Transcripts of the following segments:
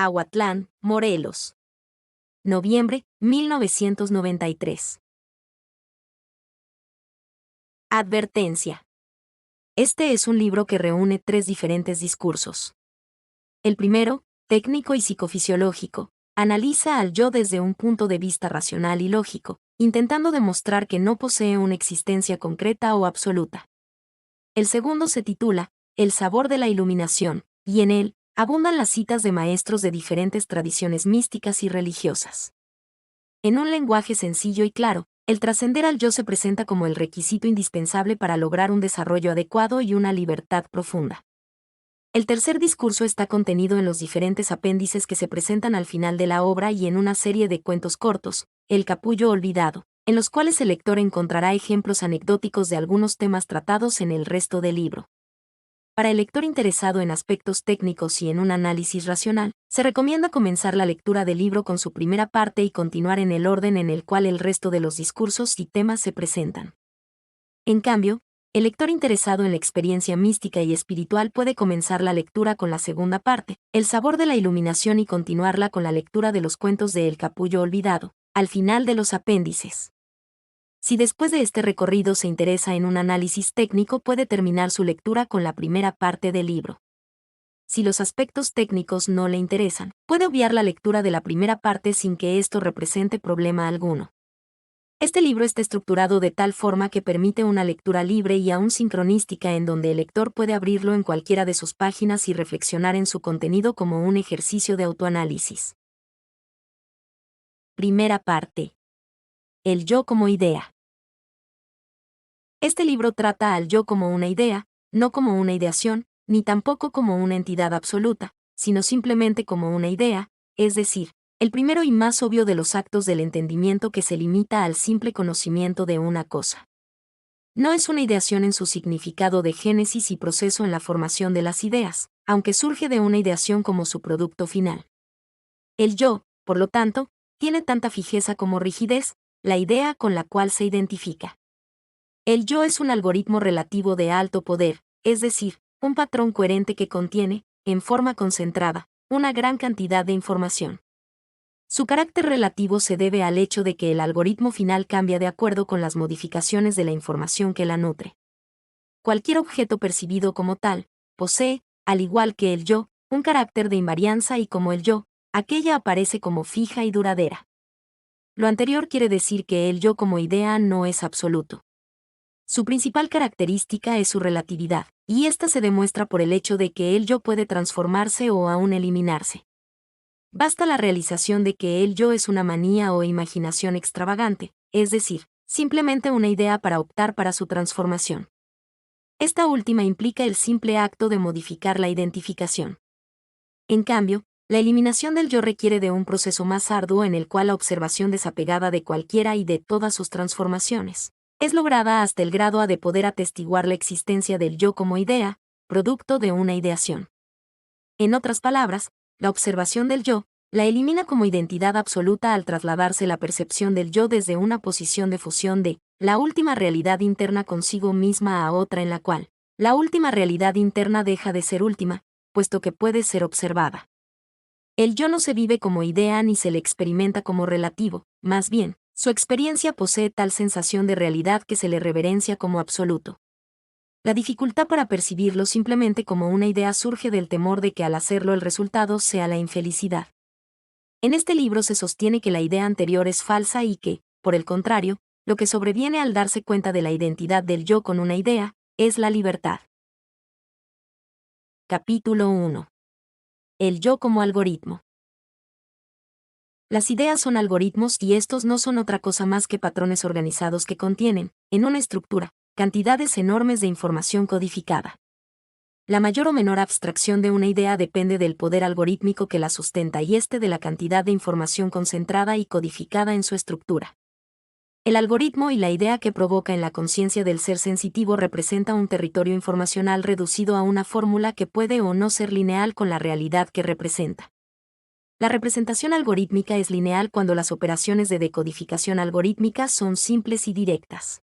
Aguatlán, Morelos. Noviembre, 1993. Advertencia. Este es un libro que reúne 3 diferentes discursos. El primero, técnico y psicofisiológico, analiza al yo desde un punto de vista racional y lógico, intentando demostrar que no posee una existencia concreta o absoluta. El segundo se titula El sabor de la iluminación, y en él abundan las citas de maestros de diferentes tradiciones místicas y religiosas. En un lenguaje sencillo y claro, el trascender al yo se presenta como el requisito indispensable para lograr un desarrollo adecuado y una libertad profunda. El tercer discurso está contenido en los diferentes apéndices que se presentan al final de la obra y en una serie de cuentos cortos, El capullo olvidado, en los cuales el lector encontrará ejemplos anecdóticos de algunos temas tratados en el resto del libro. Para el lector interesado en aspectos técnicos y en un análisis racional, se recomienda comenzar la lectura del libro con su primera parte y continuar en el orden en el cual el resto de los discursos y temas se presentan. En cambio, el lector interesado en la experiencia mística y espiritual puede comenzar la lectura con la segunda parte, El sabor de la iluminación, y continuarla con la lectura de los cuentos de El capullo olvidado, al final de los apéndices. Si después de este recorrido se interesa en un análisis técnico, puede terminar su lectura con la primera parte del libro. Si los aspectos técnicos no le interesan, puede obviar la lectura de la primera parte sin que esto represente problema alguno. Este libro está estructurado de tal forma que permite una lectura libre y aún sincronística, en donde el lector puede abrirlo en cualquiera de sus páginas y reflexionar en su contenido como un ejercicio de autoanálisis. Primera parte. El yo como idea. Este libro trata al yo como una idea, no como una ideación, ni tampoco como una entidad absoluta, sino simplemente como una idea, es decir, el primero y más obvio de los actos del entendimiento que se limita al simple conocimiento de una cosa. No es una ideación en su significado de génesis y proceso en la formación de las ideas, aunque surge de una ideación como su producto final. El yo, por lo tanto, tiene tanta fijeza como rigidez, la idea con la cual se identifica. El yo es un algoritmo relativo de alto poder, es decir, un patrón coherente que contiene, en forma concentrada, una gran cantidad de información. Su carácter relativo se debe al hecho de que el algoritmo final cambia de acuerdo con las modificaciones de la información que la nutre. Cualquier objeto percibido como tal, posee, al igual que el yo, un carácter de invarianza, y como el yo, aquella aparece como fija y duradera. Lo anterior quiere decir que el yo como idea no es absoluto. Su principal característica es su relatividad, y esta se demuestra por el hecho de que el yo puede transformarse o aún eliminarse. Basta la realización de que el yo es una manía o imaginación extravagante, es decir, simplemente una idea, para optar para su transformación. Esta última implica el simple acto de modificar la identificación. En cambio, la eliminación del yo requiere de un proceso más arduo, en el cual la observación desapegada de cualquiera y de todas sus transformaciones es lograda hasta el grado de poder atestiguar la existencia del yo como idea, producto de una ideación. En otras palabras, la observación del yo la elimina como identidad absoluta al trasladarse la percepción del yo desde una posición de fusión de la última realidad interna consigo misma a otra, en la cual la última realidad interna deja de ser última, puesto que puede ser observada. El yo no se vive como idea ni se le experimenta como relativo, más bien, su experiencia posee tal sensación de realidad que se le reverencia como absoluto. La dificultad para percibirlo simplemente como una idea surge del temor de que al hacerlo el resultado sea la infelicidad. En este libro se sostiene que la idea anterior es falsa y que, por el contrario, lo que sobreviene al darse cuenta de la identidad del yo con una idea es la libertad. Capítulo 1. El yo como algoritmo. Las ideas son algoritmos, y estos no son otra cosa más que patrones organizados que contienen, en una estructura, cantidades enormes de información codificada. La mayor o menor abstracción de una idea depende del poder algorítmico que la sustenta y de la cantidad de información concentrada y codificada en su estructura. El algoritmo y la idea que provoca en la conciencia del ser sensitivo representa un territorio informacional reducido a una fórmula que puede o no ser lineal con la realidad que representa. La representación algorítmica es lineal cuando las operaciones de decodificación algorítmica son simples y directas.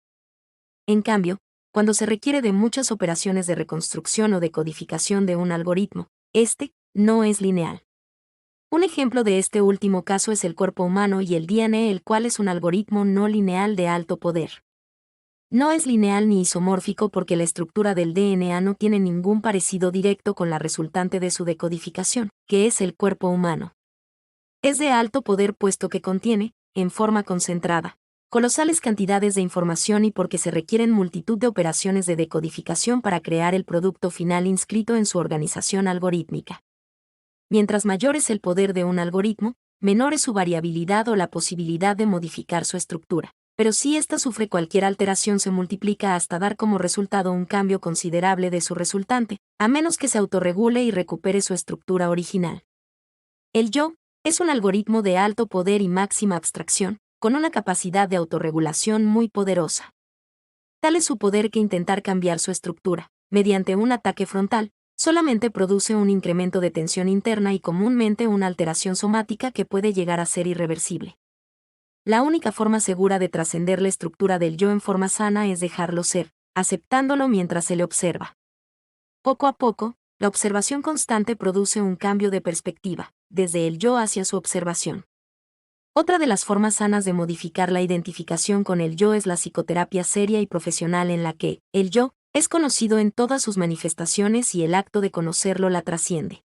En cambio, cuando se requiere de muchas operaciones de reconstrucción o decodificación de un algoritmo, este no es lineal. Un ejemplo de este último caso es el cuerpo humano y el DNA, el cual es un algoritmo no lineal de alto poder. No es lineal ni isomórfico porque la estructura del DNA no tiene ningún parecido directo con la resultante de su decodificación, que es el cuerpo humano. Es de alto poder puesto que contiene, en forma concentrada, colosales cantidades de información y porque se requieren multitud de operaciones de decodificación para crear el producto final inscrito en su organización algorítmica. Mientras mayor es el poder de un algoritmo, menor es su variabilidad o la posibilidad de modificar su estructura. Pero si ésta sufre cualquier alteración se multiplica hasta dar como resultado un cambio considerable de su resultante, a menos que se autorregule y recupere su estructura original. El yo es un algoritmo de alto poder y máxima abstracción, con una capacidad de autorregulación muy poderosa. Tal es su poder que intentar cambiar su estructura, mediante un ataque frontal, solamente produce un incremento de tensión interna y comúnmente una alteración somática que puede llegar a ser irreversible. La única forma segura de trascender la estructura del yo en forma sana es dejarlo ser, aceptándolo mientras se le observa. Poco a poco, la observación constante produce un cambio de perspectiva, desde el yo hacia su observación. Otra de las formas sanas de modificar la identificación con el yo es la psicoterapia seria y profesional en la que, el yo, es conocido en todas sus manifestaciones y el acto de conocerlo la trasciende.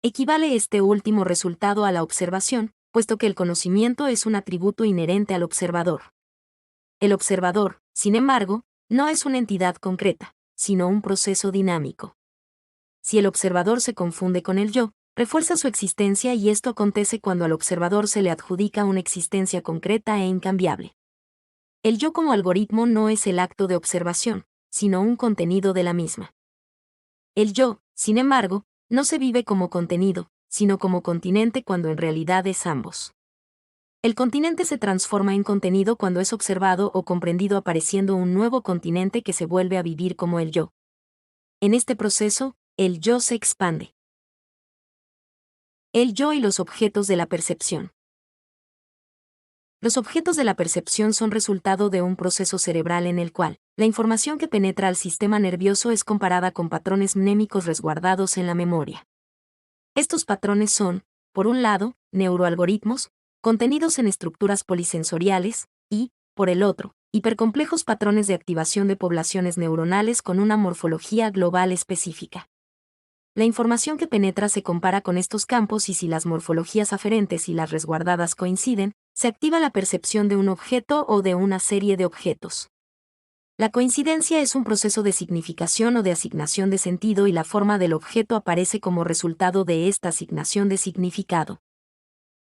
Equivale este último resultado a la observación, puesto que el conocimiento es un atributo inherente al observador. El observador, sin embargo, no es una entidad concreta, sino un proceso dinámico. Si el observador se confunde con el yo, refuerza su existencia y esto acontece cuando al observador se le adjudica una existencia concreta e incambiable. El yo como algoritmo no es el acto de observación, sino un contenido de la misma. El yo, sin embargo, no se vive como contenido, sino como continente cuando en realidad es ambos. El continente se transforma en contenido cuando es observado o comprendido apareciendo un nuevo continente que se vuelve a vivir como el yo. En este proceso, el yo se expande. El yo y los objetos de la percepción. Los objetos de la percepción son resultado de un proceso cerebral en el cual la información que penetra al sistema nervioso es comparada con patrones mnémicos resguardados en la memoria. Estos patrones son, por un lado, neuroalgoritmos, contenidos en estructuras polisensoriales, y, por el otro, hipercomplejos patrones de activación de poblaciones neuronales con una morfología global específica. La información que penetra se compara con estos campos y si las morfologías aferentes y las resguardadas coinciden, se activa la percepción de un objeto o de una serie de objetos. La coincidencia es un proceso de significación o de asignación de sentido y la forma del objeto aparece como resultado de esta asignación de significado.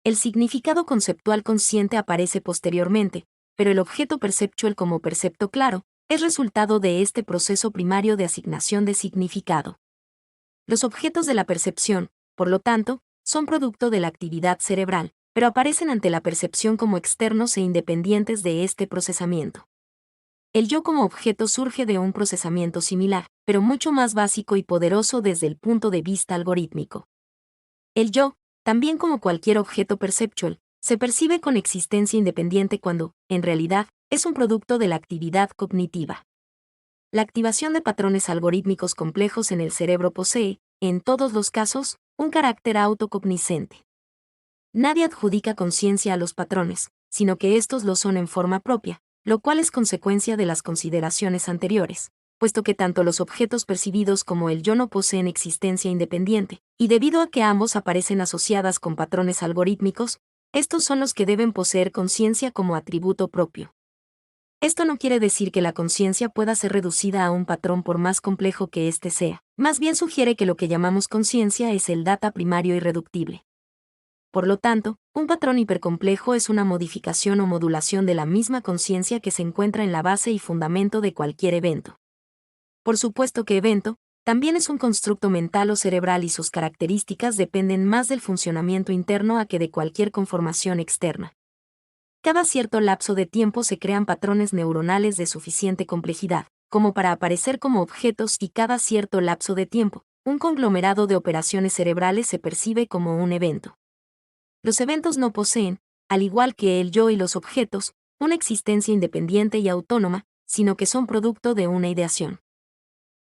El significado conceptual consciente aparece posteriormente, pero el objeto perceptual como percepto claro es resultado de este proceso primario de asignación de significado. Los objetos de la percepción, por lo tanto, son producto de la actividad cerebral, pero aparecen ante la percepción como externos e independientes de este procesamiento. El yo como objeto surge de un procesamiento similar, pero mucho más básico y poderoso desde el punto de vista algorítmico. El yo, también como cualquier objeto perceptual, se percibe con existencia independiente cuando, en realidad, es un producto de la actividad cognitiva. La activación de patrones algorítmicos complejos en el cerebro posee, en todos los casos, un carácter autocognoscente. Nadie adjudica conciencia a los patrones, sino que estos lo son en forma propia, lo cual es consecuencia de las consideraciones anteriores, puesto que tanto los objetos percibidos como el yo no poseen existencia independiente, y debido a que ambos aparecen asociadas con patrones algorítmicos, estos son los que deben poseer conciencia como atributo propio. Esto no quiere decir que la conciencia pueda ser reducida a un patrón por más complejo que éste sea, más bien sugiere que lo que llamamos conciencia es el data primario irreductible. Por lo tanto, un patrón hipercomplejo es una modificación o modulación de la misma conciencia que se encuentra en la base y fundamento de cualquier evento. Por supuesto que evento, también es un constructo mental o cerebral y sus características dependen más del funcionamiento interno a que de cualquier conformación externa. Cada cierto lapso de tiempo se crean patrones neuronales de suficiente complejidad, como para aparecer como objetos y cada cierto lapso de tiempo, un conglomerado de operaciones cerebrales se percibe como un evento. Los eventos no poseen, al igual que el yo y los objetos, una existencia independiente y autónoma, sino que son producto de una ideación.